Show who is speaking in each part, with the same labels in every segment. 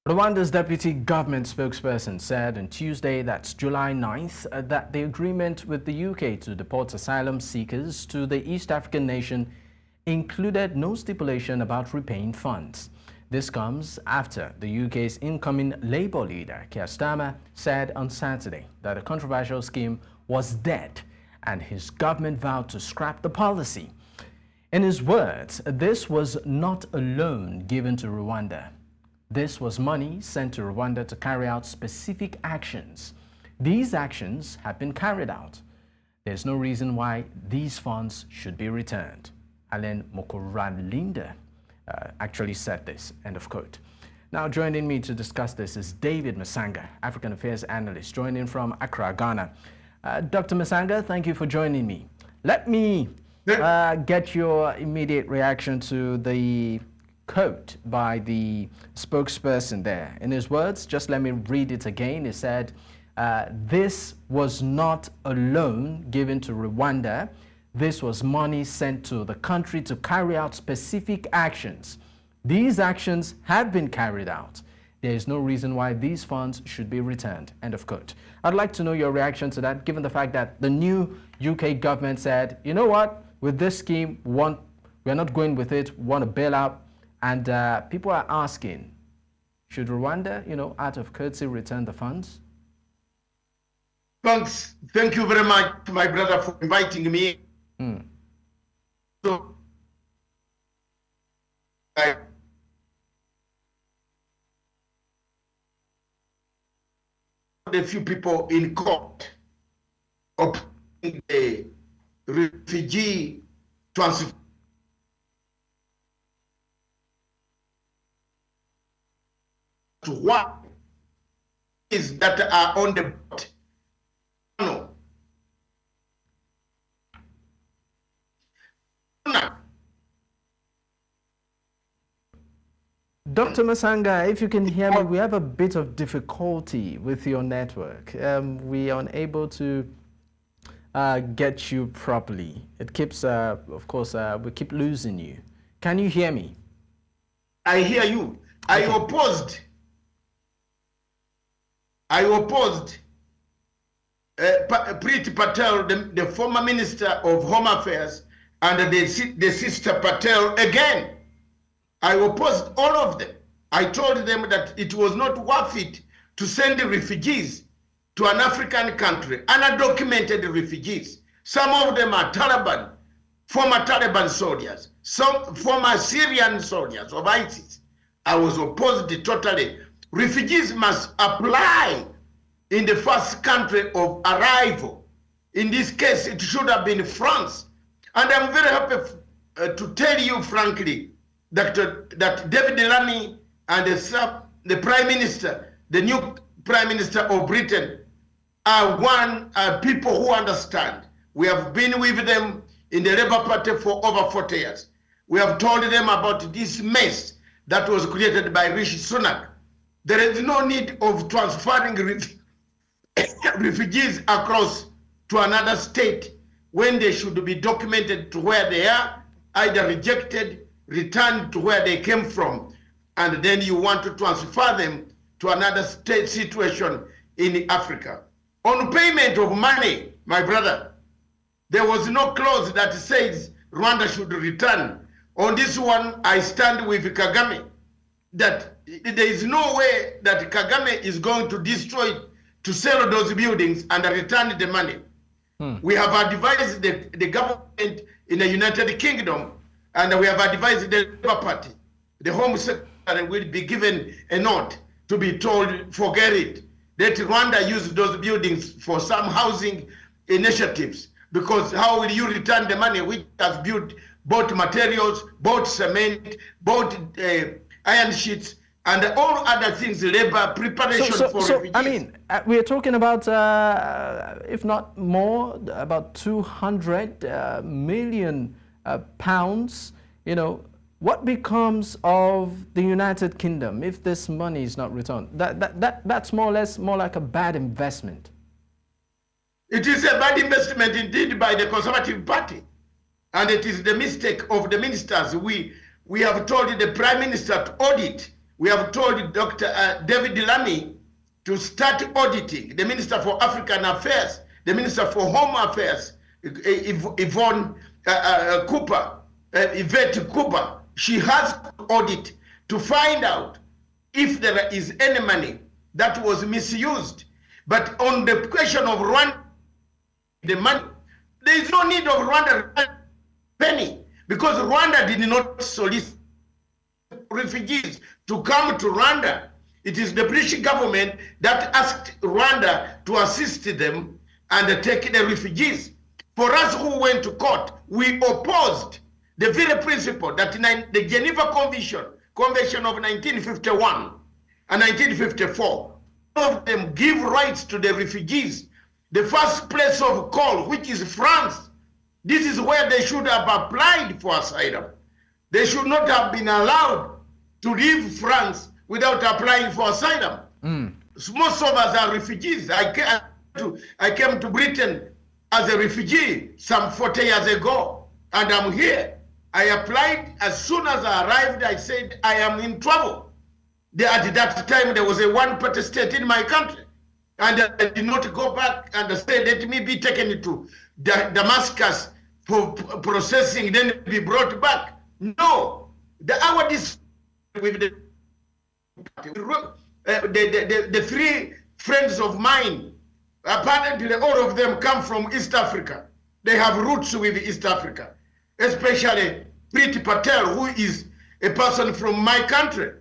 Speaker 1: Rwanda's deputy government spokesperson said on Tuesday, that's July 9th, that the agreement with the UK to deport asylum seekers to the East African nation included no stipulation about repaying funds. This comes after the UK's incoming Labour leader, Keir Starmer, said on Saturday that the controversial scheme was dead and his government vowed to scrap the policy. In his words, this was not a loan given to Rwanda. This was money sent to Rwanda to carry out specific actions. These actions have been carried out. There's no reason why these funds should be returned. Alain Mukuralinda actually said this, end of quote. Now joining me to discuss this is David Matsanga, African Affairs Analyst, joining from Accra, Ghana. Dr. Matsanga, thank you for joining me. Let me get your immediate reaction to the quote by the spokesperson there. In his words, just let me read it again. He said, this was not a loan given to Rwanda. This was money sent to the country to carry out specific actions. These actions have been carried out. There is no reason why these funds should be returned. End of quote. I'd like to know your reaction to that, given the fact that the new UK government said, you know what, with this scheme, we're not going with it, we want to bail out. And people are asking, should Rwanda, out of courtesy, return the funds?
Speaker 2: Thanks. Thank you very much, my brother, for inviting me. So, a few people in court opposing the refugee transfer. To what is that are on the boat? No.
Speaker 1: Dr. Matsanga, if you can hear me, we have a bit of difficulty with your network. We are unable to get you properly. It keeps, of course, we keep losing you. Can you hear me?
Speaker 2: I hear you. Okay. I opposed Priti Patel, the former Minister of Home Affairs, and the Sister Patel again. I opposed all of them. I told them that it was not worth it to send the refugees to an African country, undocumented refugees. Some of them are Taliban, former Taliban soldiers, some former Syrian soldiers of ISIS. I was opposed totally. Refugees must apply in the first country of arrival. In this case, it should have been France. And I'm very happy to tell you frankly that David Lammy and the Prime Minister, the new Prime Minister of Britain, are people who understand. We have been with them in the Labour Party for over 40 years. We have told them about this mess that was created by Rishi Sunak. There is no need of transferring refugees across to another state when they should be documented to where they are, either rejected, returned to where they came from, and then you want to transfer them to another state situation in Africa. On payment of money, my brother, there was no clause that says Rwanda should return. On this one, I stand with Kagame, that there is no way that Kagame is going to destroy, to sell those buildings and return the money. We have advised the government in the United Kingdom, and we have advised the Labour Party. The Home Secretary will be given a note to be told, forget it. Let Rwanda use those buildings for some housing initiatives, because how will you return the money which has built, bought materials, bought cement, bought iron sheets, and all other things, labor, preparation for refugees.
Speaker 1: I mean, we are talking about, if not more, about 200 million pounds. What becomes of the United Kingdom if this money is not returned? That's more or less more like a bad investment.
Speaker 2: It is a bad investment indeed by the Conservative Party. And it is the mistake of the ministers. We have told the Prime Minister to audit we have told Dr. David Lammy to start auditing the Minister for African Affairs, the Minister for Home Affairs, Yvette Cooper. She has to audit to find out if there is any money that was misused. But on the question of Rwanda, the money, there is no need of Rwanda penny, because Rwanda did not solicit refugees to come to Rwanda. It is the British government that asked Rwanda to assist them and take the refugees. For us who went to court, we opposed the very principle that the Geneva Convention of 1951 and 1954, all of them give rights to the refugees. The first place of call, which is France, this is where they should have applied for asylum. They should not have been allowed to leave France without applying for asylum. Most of us are refugees. I came to Britain as a refugee some 40 years ago, and I'm here. I applied. As soon as I arrived, I said, I am in trouble. At that time, there was a one-party state in my country. And I did not go back and say, let me be taken to Damascus for processing, then be brought back. No. Our with the three friends of mine, apparently all of them come from East Africa. They have roots with East Africa, especially Priti Patel, who is a person from my country.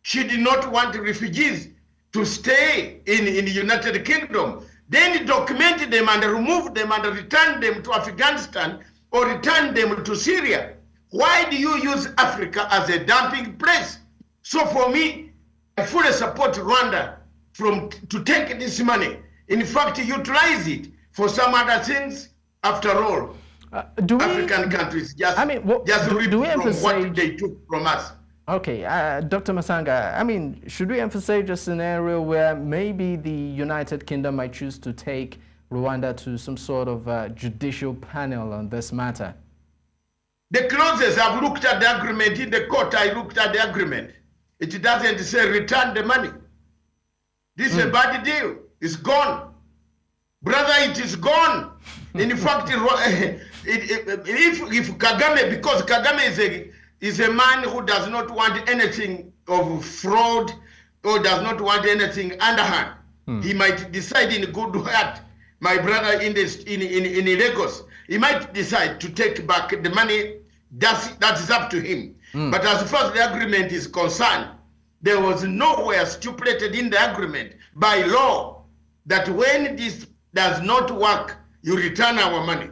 Speaker 2: She did not want refugees to stay in the United Kingdom. Then document them and remove them and return them to Afghanistan or return them to Syria. Why do you use Africa as a dumping place? So for me, I fully support Rwanda to take this money. In fact, utilize it for some other things. After all, African countries just reap from what they took from us.
Speaker 1: Okay, Dr. Matsanga, should we emphasize a scenario where maybe the United Kingdom might choose to take Rwanda to some sort of judicial panel on this matter?
Speaker 2: The clauses, I've looked at the agreement. In the court, I looked at the agreement. It doesn't say return the money. This is a bad deal. It's gone. Brother, it is gone. In fact, if Kagame, because Kagame is a man who does not want anything of fraud or does not want anything underhand. He might decide in good heart, my brother in Lagos, he might decide to take back the money. That is up to him. But as far as the agreement is concerned, there was nowhere stipulated in the agreement by law that when this does not work, you return our money.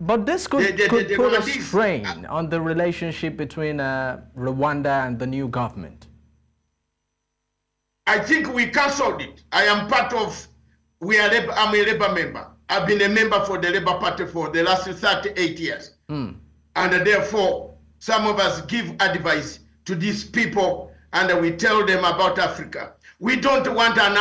Speaker 1: But this could put a strain on the relationship between Rwanda and the new government.
Speaker 2: I think we cancelled it. I am I'm a Labour member. I've been a member for the Labour Party for the last 38 years. And therefore, some of us give advice to these people and we tell them about Africa. We don't want an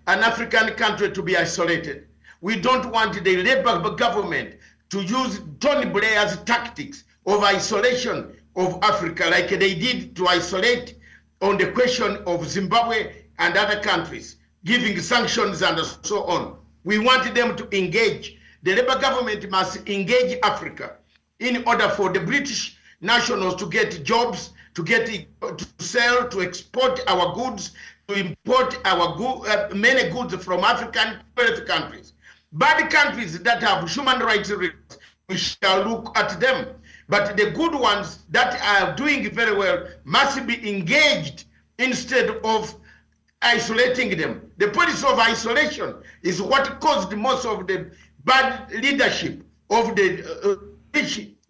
Speaker 2: African country to be isolated. We don't want the Labour government to use Tony Blair's tactics of isolation of Africa like they did to isolate on the question of Zimbabwe and other countries, giving sanctions and so on. We want them to engage. The Labour government must engage Africa in order for the British nationals to get jobs, to sell, to export our goods, to import our many goods from African countries. Bad countries that have human rights, we shall look at them. But the good ones that are doing very well must be engaged instead of isolating them. The policy of isolation is what caused most of the bad leadership of the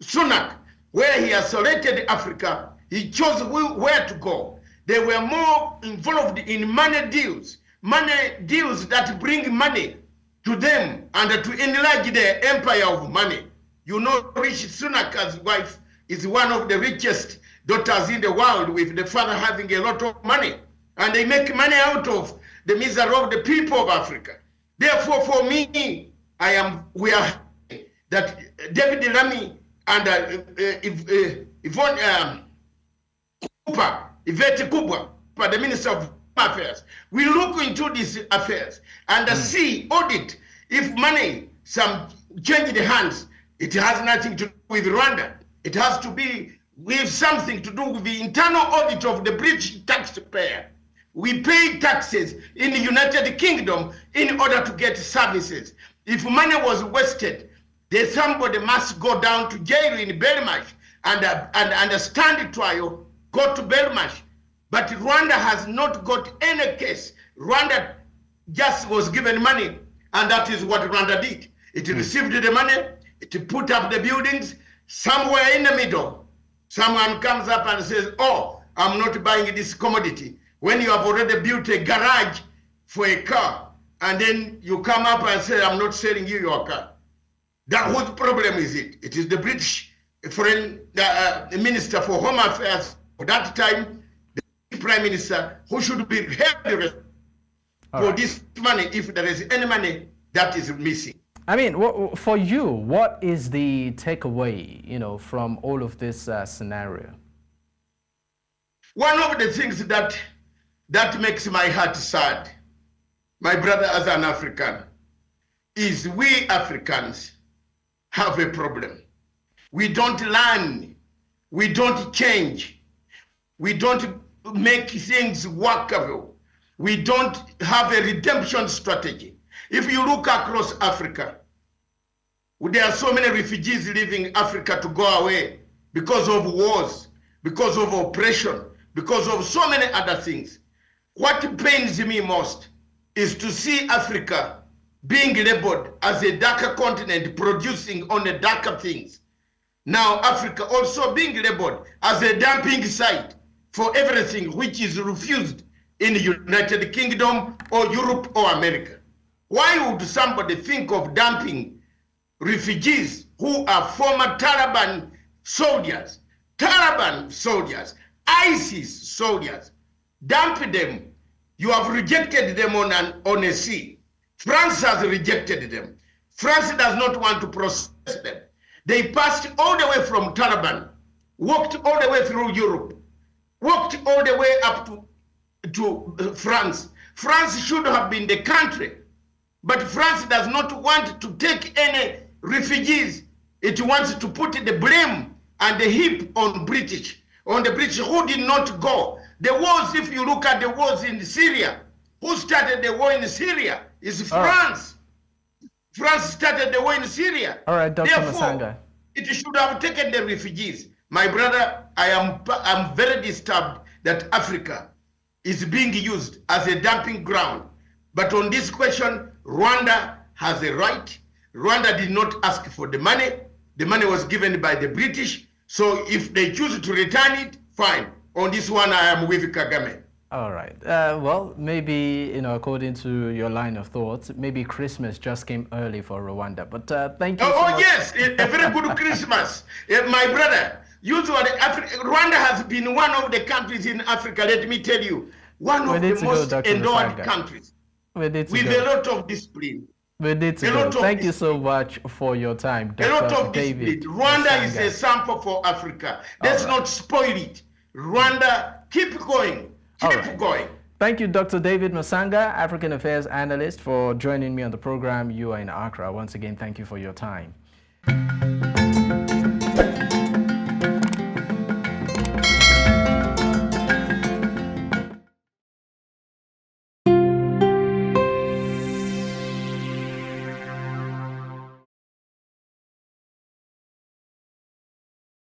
Speaker 2: Sunak, where he isolated Africa. He chose where to go. They were more involved in money deals that bring money to them and to enlarge their empire of money. You know, Rishi Sunak's wife is one of the richest daughters in the world, with the father having a lot of money. And they make money out of the misery of the people of Africa. Therefore, for me, we are that David Lammy and Ivete Kubwa, the Minister of Affairs, will look into these affairs and see, audit, if money, some change the hands, it has nothing to do with Rwanda. It has to be with something to do with the internal audit of the British taxpayer. We pay taxes in the United Kingdom in order to get services. If money was wasted, then somebody must go down to jail in Belmarsh and stand trial, go to Belmarsh. But Rwanda has not got any case. Rwanda just was given money, and that is what Rwanda did. It received the money, it put up the buildings. Somewhere in the middle, someone comes up and says, oh, I'm not buying this commodity. When you have already built a garage for a car, and then you come up and say, I'm not selling you your car. That whose problem is it? It is the British foreign minister for Home Affairs at that time, the Prime Minister, who should be held for this money if there is any money that is missing.
Speaker 1: I mean, for you, what is the takeaway, from all of this scenario?
Speaker 2: One of the things that makes my heart sad, my brother, as an African, is we Africans have a problem. We don't learn, we don't change, we don't make things workable, we don't have a redemption strategy. If you look across Africa, there are so many refugees leaving Africa to go away because of wars, because of oppression, because of so many other things. What pains me most is to see Africa being labeled as a darker continent producing only darker things. Now Africa also being labeled as a dumping site for everything which is refused in the United Kingdom or Europe or America. Why would somebody think of dumping refugees who are former Taliban soldiers, ISIS soldiers, dump them? You have rejected them on a sea. France has rejected them. France does not want to process them. They passed all the way from Taliban, walked all the way through Europe, walked all the way up to France. France should have been the country, but France does not want to take any refugees. It wants to put the blame and the heap on the British who did not go. The wars, if you look at the wars in Syria, who started the war in Syria is France. France started the war in Syria.
Speaker 1: All right, Dr. Matsanga.
Speaker 2: It should have taken the refugees. My brother, I'm very disturbed that Africa is being used as a dumping ground. But on this question, Rwanda has a right. Rwanda did not ask for the money. The money was given by the British. So if they choose to return it, fine. On this one, I am with Kagame.
Speaker 1: All right. Well, maybe, according to your line of thought, maybe Christmas just came early for Rwanda. But thank you so much.
Speaker 2: Yes, a very good Christmas. My brother, usually Rwanda has been one of the countries in Africa, let me tell you, one of the most endowed countries with a lot of discipline.
Speaker 1: We need to go. Thank you so much for your time, Dr.
Speaker 2: A lot of
Speaker 1: David.
Speaker 2: Rwanda Matsanga is a sample for Africa. Let's not spoil it. Rwanda, keep going. Keep going.
Speaker 1: Thank you, Dr. David Matsanga, African Affairs Analyst, for joining me on the program. You are in Accra. Once again, thank you for your time.